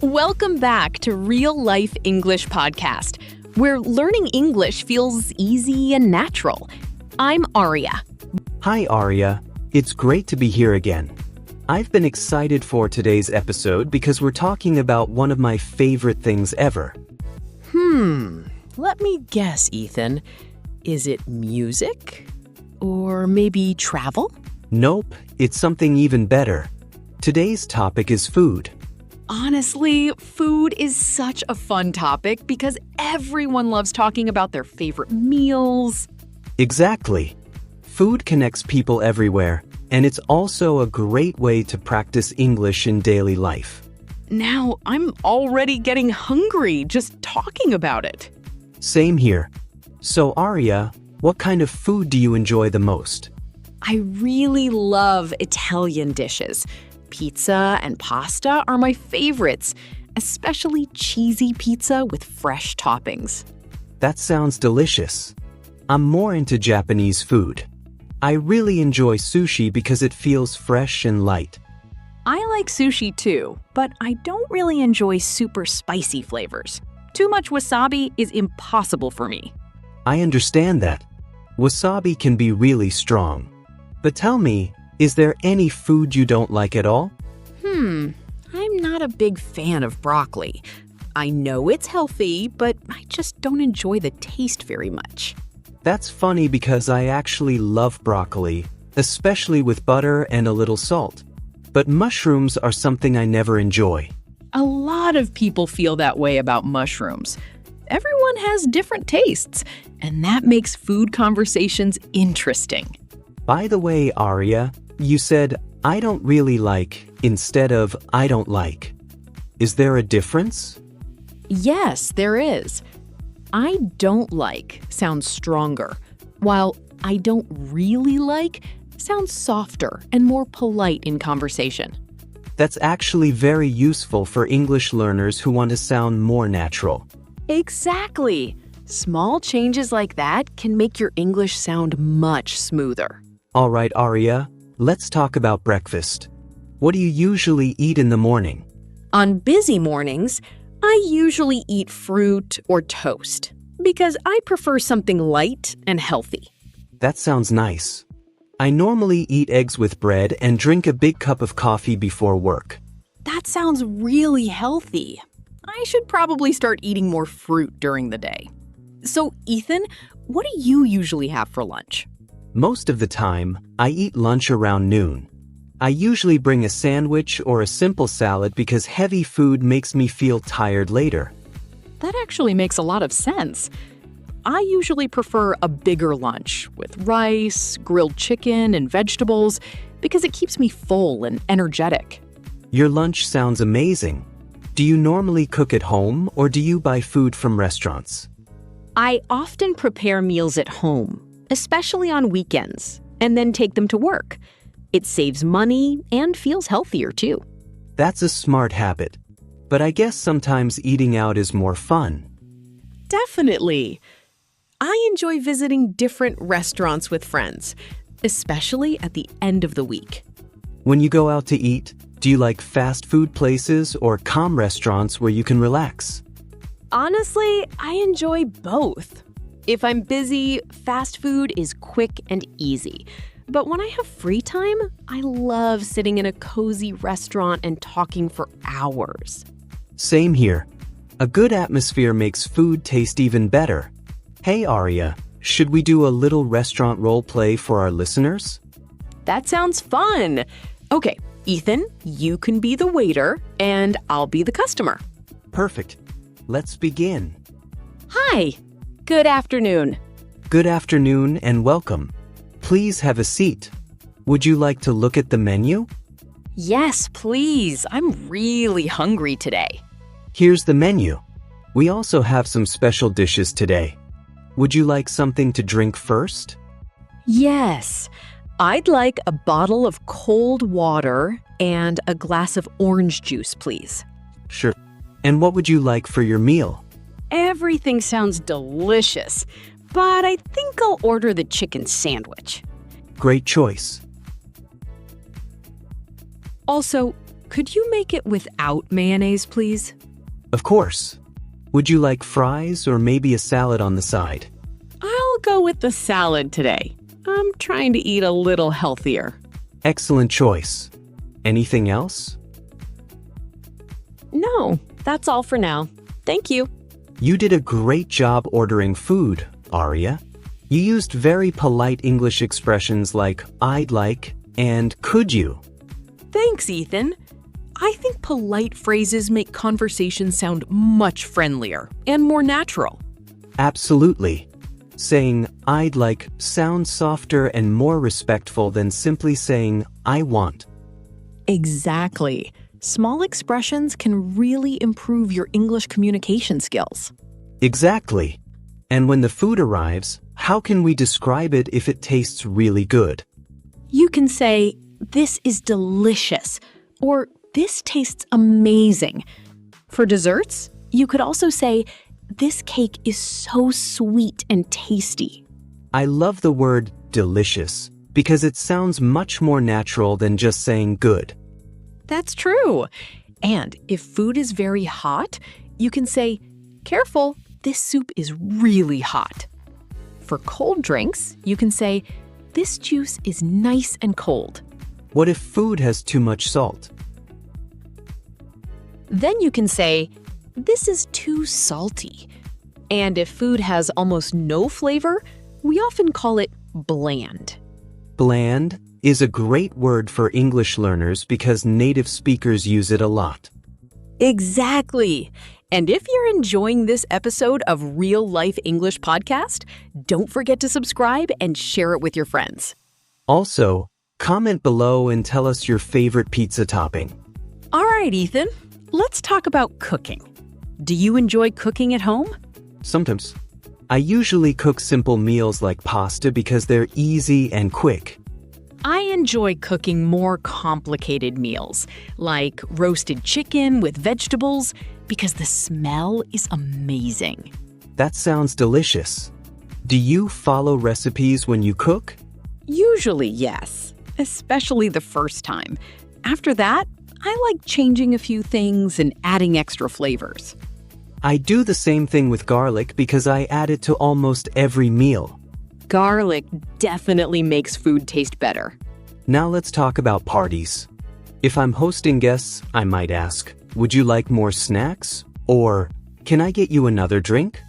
Welcome back to Real Life English Podcast, where learning English feels easy and natural. I'm Aria. Hi, Aria. It's great to be here again. I've been excited for today's episode because we're talking about one of my favorite things ever. Let me guess, Ethan. Is it music? Or maybe travel? Nope, it's something even better. Today's topic is food. Honestly, food is such a fun topic because everyone loves talking about their favorite meals. Exactly. Food connects people everywhere, and it's also a great way to practice English in daily life. Now, I'm already getting hungry just talking about it. Same here. So, Aria, what kind of food do you enjoy the most? I really love Italian dishes. Pizza and pasta are my favorites, especially cheesy pizza with fresh toppings. That sounds delicious. I'm more into Japanese food. I really enjoy sushi because it feels fresh and light. I like sushi too, but I don't really enjoy super spicy flavors. Too much wasabi is impossible for me. I understand that. Wasabi can be really strong. But tell me, is there any food you don't like at all? I'm not a big fan of broccoli. I know it's healthy, but I just don't enjoy the taste very much. That's funny because I actually love broccoli, especially with butter and a little salt. But mushrooms are something I never enjoy. A lot of people feel that way about mushrooms. Everyone has different tastes, and that makes food conversations interesting. By the way, Aria, you said, I don't really like, instead of I don't like. Is there a difference? Yes, there is. I don't like sounds stronger, while I don't really like sounds softer and more polite in conversation. That's actually very useful for English learners who want to sound more natural. Exactly. Small changes like that can make your English sound much smoother. All right, Aria, let's talk about breakfast. What do you usually eat in the morning? On busy mornings, I usually eat fruit or toast because I prefer something light and healthy. That sounds nice. I normally eat eggs with bread and drink a big cup of coffee before work. That sounds really healthy. I should probably start eating more fruit during the day. So, Ethan, what do you usually have for lunch? Most of the time, I eat lunch around noon. I usually bring a sandwich or a simple salad because heavy food makes me feel tired later. That actually makes a lot of sense. I usually prefer a bigger lunch with rice, grilled chicken, and vegetables because it keeps me full and energetic. Your lunch sounds amazing. Do you normally cook at home or do you buy food from restaurants? I often prepare meals at home, especially on weekends, and then take them to work. It saves money and feels healthier too. That's a smart habit. But I guess sometimes eating out is more fun. Definitely. I enjoy visiting different restaurants with friends, especially at the end of the week. When you go out to eat, do you like fast food places or calm restaurants where you can relax? Honestly, I enjoy both. If I'm busy, fast food is quick and easy. But when I have free time, I love sitting in a cozy restaurant and talking for hours. Same here. A good atmosphere makes food taste even better. Hey, Aria, should we do a little restaurant role play for our listeners? That sounds fun. Okay, Ethan, you can be the waiter and I'll be the customer. Perfect. Let's begin. Hi. Good afternoon. Good afternoon and welcome. Please have a seat. Would you like to look at the menu? Yes, please. I'm really hungry today. Here's the menu. We also have some special dishes today. Would you like something to drink first? Yes. I'd like a bottle of cold water and a glass of orange juice, please. Sure. And what would you like for your meal? Everything sounds delicious, but I think I'll order the chicken sandwich. Great choice. Also, Could you make it without mayonnaise, please? Of course. Would you like fries or maybe a salad on the side? I'll go with the salad today. I'm trying to eat a little healthier. Excellent choice. Anything else? No, that's all for now. Thank you. You did a great job ordering food, Aria. You used very polite English expressions like I'd like and could you. Thanks, Ethan. I think polite phrases make conversations sound much friendlier and more natural. Absolutely. Saying I'd like sounds softer and more respectful than simply saying I want. Exactly. Small expressions can really improve your English communication skills. Exactly. And when the food arrives, how can we describe it if it tastes really good? You can say, "This is delicious," or "This tastes amazing." For desserts, you could also say, "This cake is so sweet and tasty." I love the word delicious because it sounds much more natural than just saying good. That's true. And if food is very hot, you can say, "Careful, this soup is really hot." For cold drinks, you can say, "This juice is nice and cold." What if food has too much salt? Then you can say, "This is too salty." And if food has almost no flavor, we often call it bland. Bland is a great word for English learners because native speakers use it a lot. Exactly. And if you're enjoying this episode of Real Life English Podcast, don't forget to subscribe and share it with your friends. Also, comment below and tell us your favorite pizza topping. All right, Ethan, let's talk about cooking. Do you enjoy cooking at home? Sometimes. I usually cook simple meals like pasta because they're easy and quick. I enjoy cooking more complicated meals, like roasted chicken with vegetables, because the smell is amazing. That sounds delicious. Do you follow recipes when you cook? Usually, yes, especially the first time. After that, I like changing a few things and adding extra flavors. I do the same thing with garlic because I add it to almost every meal. Garlic definitely makes food taste better. Now let's talk about parties. If I'm hosting guests, I might ask, "Would you like more snacks?" Or, "Can I get you another drink?"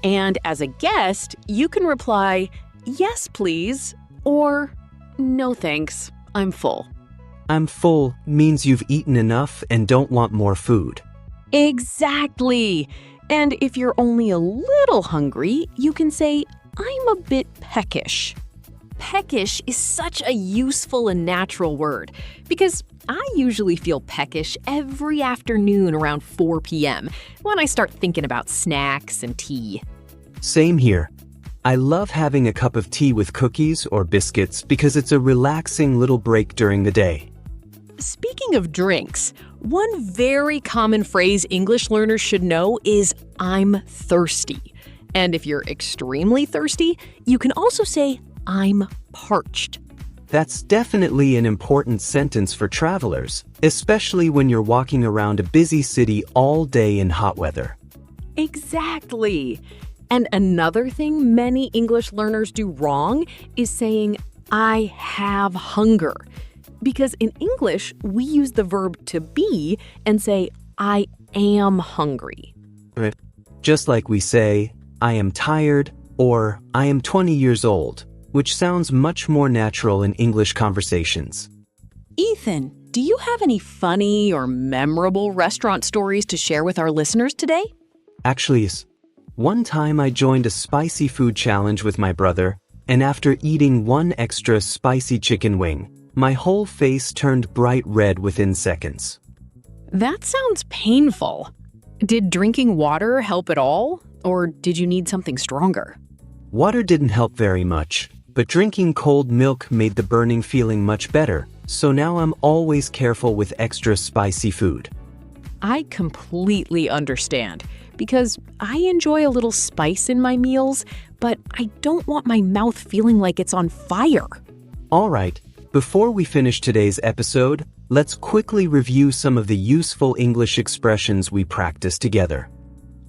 And as a guest, you can reply, "Yes, please," or "No, thanks, I'm full." I'm full means you've eaten enough and don't want more food. Exactly. And if you're only a little hungry, you can say, "I'm a bit peckish." Peckish is such a useful and natural word because I usually feel peckish every afternoon around 4 p.m. when I start thinking about snacks and tea. Same here. I love having a cup of tea with cookies or biscuits because it's a relaxing little break during the day. Speaking of drinks, one very common phrase English learners should know is "I'm thirsty." And if you're extremely thirsty, you can also say "I'm parched." That's definitely an important sentence for travelers, especially when you're walking around a busy city all day in hot weather. Exactly. And another thing many English learners do wrong is saying "I have hunger." Because in English, we use the verb to be and say "I am hungry." Right. Just like we say, "I am tired," or "I am 20 years old," which sounds much more natural in English conversations. Ethan, do you have any funny or memorable restaurant stories to share with our listeners today? Actually, yes. One time I joined a spicy food challenge with my brother, and after eating one extra spicy chicken wing, my whole face turned bright red within seconds. That sounds painful. Did drinking water help at all, or did you need something stronger? Water didn't help very much, but drinking cold milk made the burning feeling much better, so now I'm always careful with extra spicy food. I completely understand, because I enjoy a little spice in my meals, but I don't want my mouth feeling like it's on fire. All right, before we finish today's episode, Let's quickly review some of the useful English expressions we practiced together.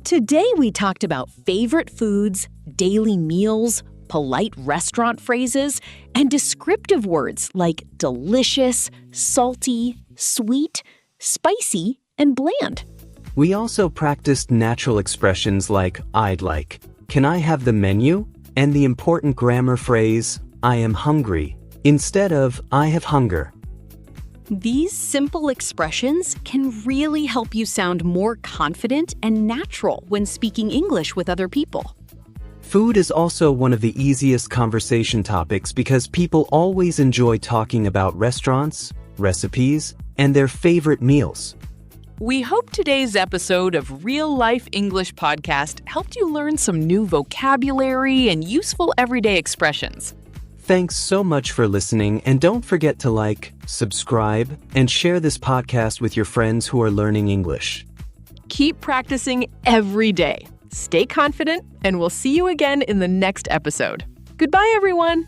Today we talked about favorite foods, daily meals, polite restaurant phrases, and descriptive words like delicious, salty, sweet, spicy, and bland. We also practiced natural expressions like I'd like, can I have the menu? And the important grammar phrase, I am hungry, instead of I have hunger. These simple expressions can really help you sound more confident and natural when speaking English with other people. Food is also one of the easiest conversation topics because people always enjoy talking about restaurants, recipes, and their favorite meals. We hope today's episode of Real Life English Podcast helped you learn some new vocabulary and useful everyday expressions. Thanks so much for listening, and don't forget to like, subscribe, and share this podcast with your friends who are learning English. Keep practicing every day. Stay confident, and we'll see you again in the next episode. Goodbye, everyone.